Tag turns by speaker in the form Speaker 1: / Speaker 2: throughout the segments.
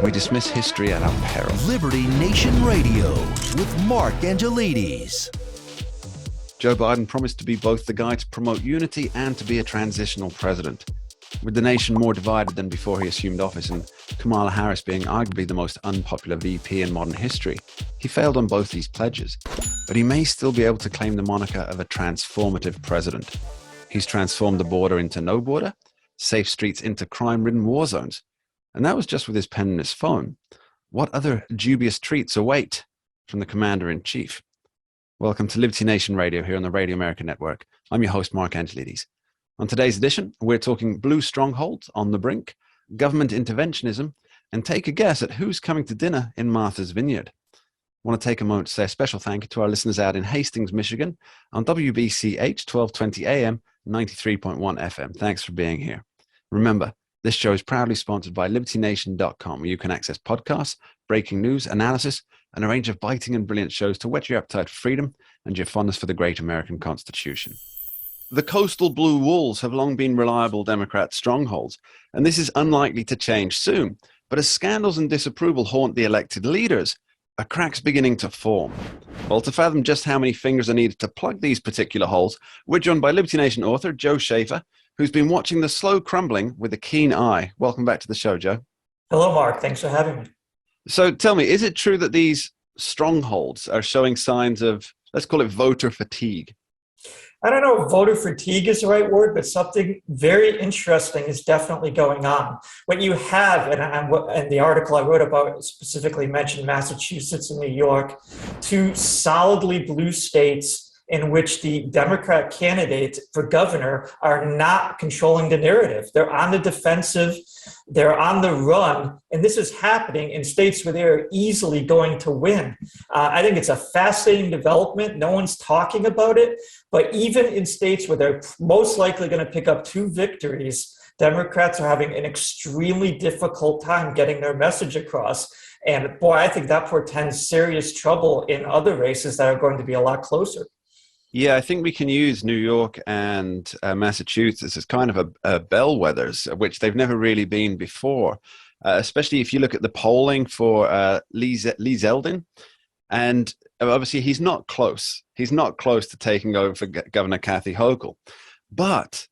Speaker 1: We dismiss history at our peril.
Speaker 2: Liberty Nation Radio with Mark Angelides.
Speaker 1: Joe Biden promised to be both the guy to promote unity and to be a transitional president. With the nation more divided than before he assumed office and Kamala Harris being arguably the most unpopular VP in modern history, he failed on both these pledges. But he may still be able to claim the moniker of a transformative president. He's transformed the border into no border, safe streets into crime-ridden war zones. And that was just with his pen and his phone. What other dubious treats await from the commander-in-chief? Welcome to Liberty Nation Radio here on the Radio America Network. I'm your host, Mark Angelides. On today's edition, we're talking blue strongholds on the brink, government interventionism, and take a guess at who's coming to dinner in Martha's Vineyard. I want to take a moment to say a special thank you to our listeners out in Hastings, Michigan, on WBCH 1220 AM, 93.1 FM. Thanks for being here. Remember, this show is proudly sponsored by LibertyNation.com, where you can access podcasts, breaking news, analysis, and a range of biting and brilliant shows to whet your appetite for freedom and your fondness for the great American Constitution. The coastal blue walls have long been reliable Democrat strongholds, and this is unlikely to change soon. But as scandals and disapproval haunt the elected leaders, are cracks beginning to form? Well, to fathom just how many fingers are needed to plug these particular holes, we're joined by Liberty Nation author Joe Schaefer, who's been watching the slow crumbling with a keen eye. Welcome back to the show, Joe.
Speaker 3: Hello, Mark. Thanks for having me.
Speaker 1: So tell me, is it true that these strongholds are showing signs of, let's call it voter fatigue?
Speaker 3: I don't know if voter fatigue is the right word, but something very interesting is definitely going on. What you have, and the article I wrote about specifically mentioned Massachusetts and New York, two solidly blue states in which the Democrat candidates for governor are not controlling the narrative. They're on the defensive, they're on the run, and this is happening in states where they're easily going to win. I think it's a fascinating development. No one's talking about it, but even in states where they're most likely going to pick up two victories, Democrats are having an extremely difficult time getting their message across. And boy, I think that portends serious trouble in other races that are going to be a lot closer.
Speaker 1: Yeah, I think we can use New York and Massachusetts as kind of a bellwethers, which they've never really been before, especially if you look at the polling for Lee Zeldin. And obviously, he's not close. He's not close to taking over for Governor Kathy Hochul. But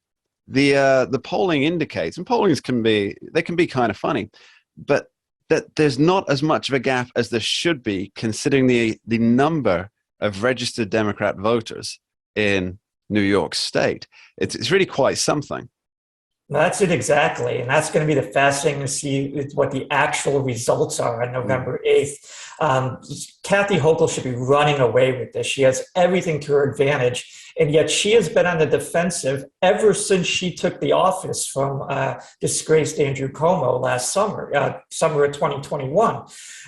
Speaker 1: the polling indicates, and pollings can be kind of funny, but that there's not as much of a gap as there should be, considering the number of registered Democrat voters in New York State. It's really quite something.
Speaker 3: That's it exactly. And that's going to be the fascinating to see what the actual results are on November 8th. Kathy Hochul should be running away with this. She has everything to her advantage. And yet she has been on the defensive ever since she took the office from disgraced Andrew Cuomo last summer, summer of 2021.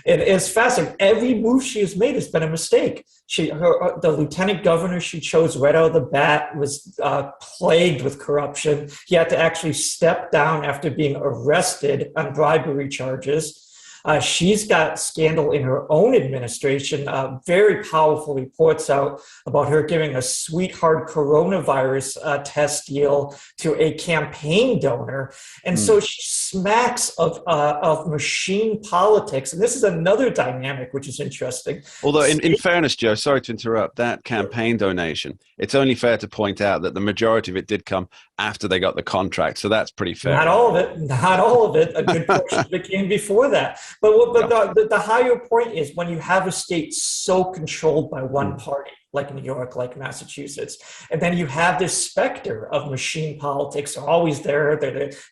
Speaker 3: It is fascinating. Every move she has made has been a mistake. The lieutenant governor she chose right out of the bat was plagued with corruption. He had to actually step down after being arrested on bribery charges. She's got scandal in her own administration. Very powerful reports out about her giving a sweetheart coronavirus test deal to a campaign donor. And so she smacks of machine politics. And this is another dynamic which is interesting.
Speaker 1: Although in fairness, Joe, sorry to interrupt, that campaign donation, it's only fair to point out that the majority of it did come after they got the contract. So that's pretty fair.
Speaker 3: Not all of it. A good portion of it came before that. But the higher point is when you have a state so controlled by one party, like New York, like Massachusetts, and then you have this specter of machine politics always there.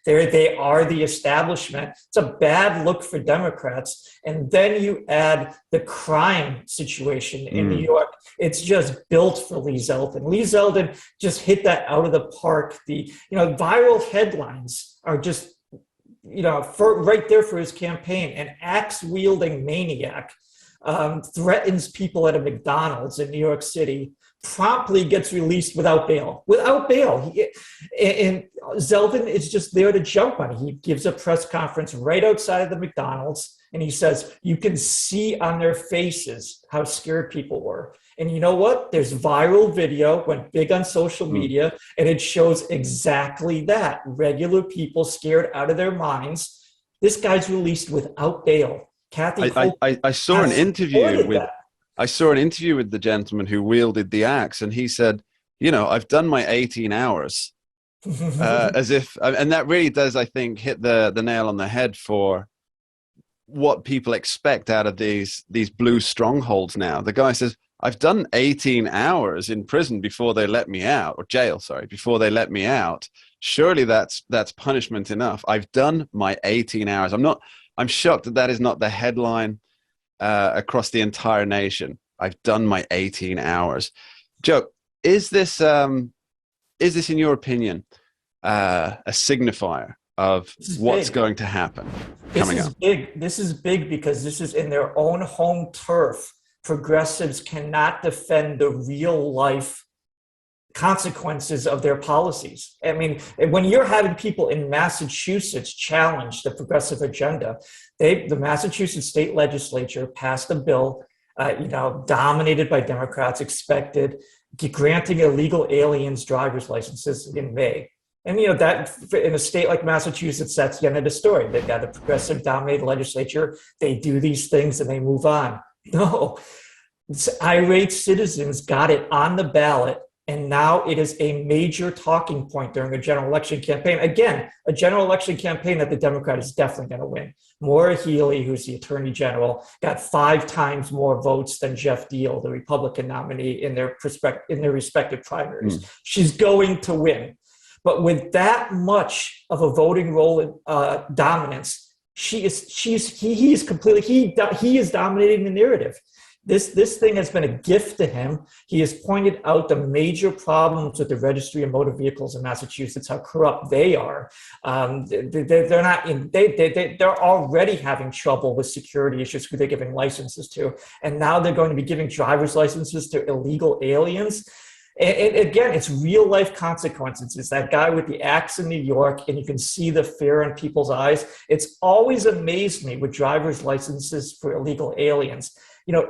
Speaker 3: They are the establishment. It's a bad look for Democrats. And then you add the crime situation in New York. It's just built for Lee Zeldin. Lee Zeldin just hit that out of the park. The viral headlines are just right there for his campaign. An axe-wielding maniac threatens people at a McDonald's in New York City, promptly gets released without bail. And Zeldin is just there to jump on it. He gives a press conference right outside of the McDonald's, and he says, you can see on their faces how scared people were. And you know what? There's viral video, went big on social media, and it shows exactly that. Regular people scared out of their minds. This guy's released without bail. Kathy,
Speaker 1: I saw an interview with
Speaker 3: that.
Speaker 1: I saw an interview with the gentleman who wielded the axe, and he said, I've done my 18 hours, as if, and that really does, I think, hit the nail on the head for what people expect out of these blue strongholds now. The guy says, I've done 18 hours in prison before they let me out, or jail, sorry, before they let me out. Surely that's punishment enough. I've done my 18 hours. I'm shocked that is not the headline across the entire nation. I've done my 18 hours. Joe, is this in your opinion a signifier of what's going to happen coming up?
Speaker 3: This is big because this is in their own home turf. Progressives cannot defend the real life consequences of their policies. I mean, when you're having people in Massachusetts challenge the progressive agenda, the Massachusetts state legislature passed a bill, dominated by Democrats, expected, granting illegal aliens driver's licenses in May. And, that in a state like Massachusetts, that's the end of the story. They've got a progressive dominated legislature. They do these things and they move on. No, irate citizens got it on the ballot, and now it is a major talking point during a general election campaign. Again, a general election campaign that the Democrat is definitely going to win. Maura Healey, who's the Attorney General, got 5 times more votes than Jeff Deal, the Republican nominee, in their respective primaries. She's going to win. But with that much of a voting role dominance, he is dominating the narrative. This thing has been a gift to him. He has pointed out the major problems with the registry of motor vehicles in Massachusetts, how corrupt they are. They're already having trouble with security issues who they're giving licenses to, and now they're going to be giving driver's licenses to illegal aliens. And again, it's real life consequences. It's that guy with the axe in New York, and you can see the fear in people's eyes. It's always amazed me with driver's licenses for illegal aliens.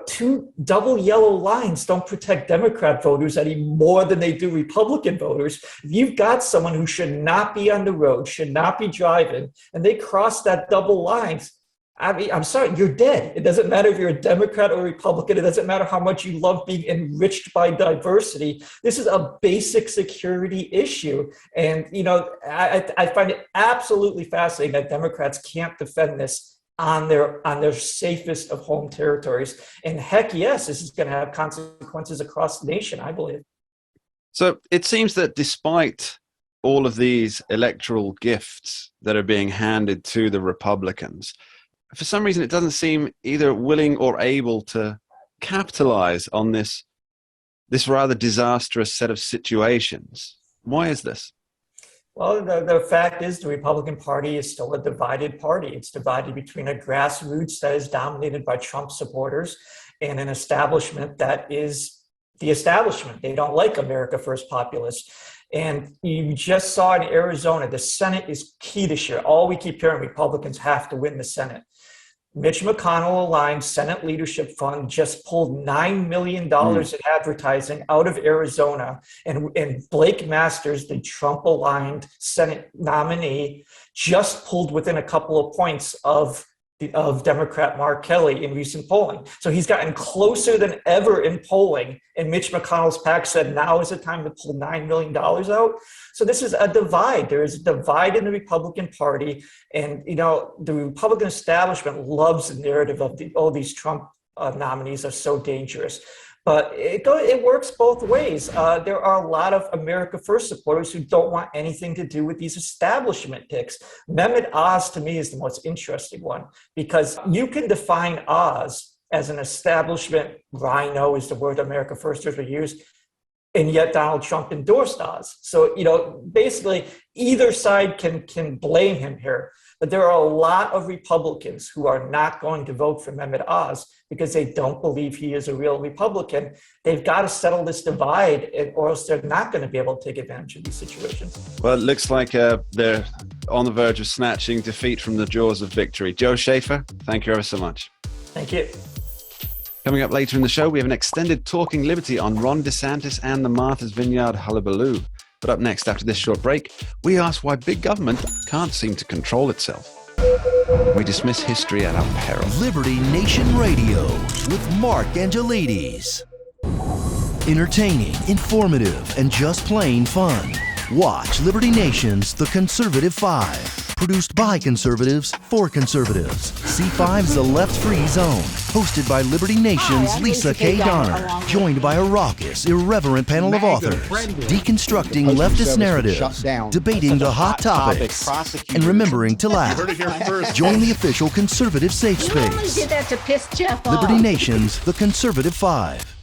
Speaker 3: 2 double yellow lines don't protect Democrat voters any more than they do Republican voters. If you've got someone who should not be on the road, should not be driving, and they cross that double lines, I mean, I'm sorry, you're dead. It doesn't matter if you're a Democrat or Republican. It doesn't matter how much you love being enriched by diversity. This is a basic security issue. And, I find it absolutely fascinating that Democrats can't defend this on their safest of home territories. And heck yes, this is going to have consequences across the nation, I believe.
Speaker 1: So it seems that despite all of these electoral gifts that are being handed to the Republicans, for some reason, it doesn't seem either willing or able to capitalize on this rather disastrous set of situations. Why is this?
Speaker 3: Well, the fact is the Republican Party is still a divided party. It's divided between a grassroots that is dominated by Trump supporters and an establishment that is the establishment. They don't like America First populists. And you just saw in Arizona, the Senate is key this year. All we keep hearing, Republicans have to win the Senate. Mitch McConnell aligned Senate Leadership Fund just pulled $9 million in advertising out of Arizona. And Blake Masters, the Trump-aligned Senate nominee, just pulled within a couple of points of Democrat Mark Kelly in recent polling. So he's gotten closer than ever in polling. And Mitch McConnell's PAC said now is the time to pull $9 million out. So this is a divide. There is a divide in the Republican Party. And, the Republican establishment loves the narrative of these Trump nominees are so dangerous. But it works both ways. There are a lot of America First supporters who don't want anything to do with these establishment picks. Mehmet Oz, to me, is the most interesting one, because you can define Oz as an establishment rhino, is the word America Firsters would use, and yet Donald Trump endorsed Oz. So, basically either side can blame him here. But there are a lot of Republicans who are not going to vote for Mehmet Oz because they don't believe he is a real Republican. They've got to settle this divide, or else they're not going to be able to take advantage of these situations.
Speaker 1: Well, it looks like they're on the verge of snatching defeat from the jaws of victory. Joe Schaefer, thank you ever so much.
Speaker 3: Thank you.
Speaker 1: Coming up later in the show, we have an extended Talking Liberty on Ron DeSantis and the Martha's Vineyard hullabaloo. But up next, after this short break, we ask why big government can't seem to control itself. We dismiss history at our peril.
Speaker 2: Liberty Nation Radio with Mark Angelides. Entertaining, informative, and just plain fun. Watch Liberty Nation's The Conservative 5. Produced by conservatives for conservatives. C5's The Left Free Zone. Hosted by Liberty Nation's Lisa K. Donner. Joined by a raucous, irreverent panel of authors. Deconstructing leftist narratives. Debating the hot topics. And remembering to laugh. Join the official conservative safe
Speaker 4: You only
Speaker 2: space.
Speaker 4: did that to piss Jeff off.
Speaker 2: Liberty Nation's The Conservative 5.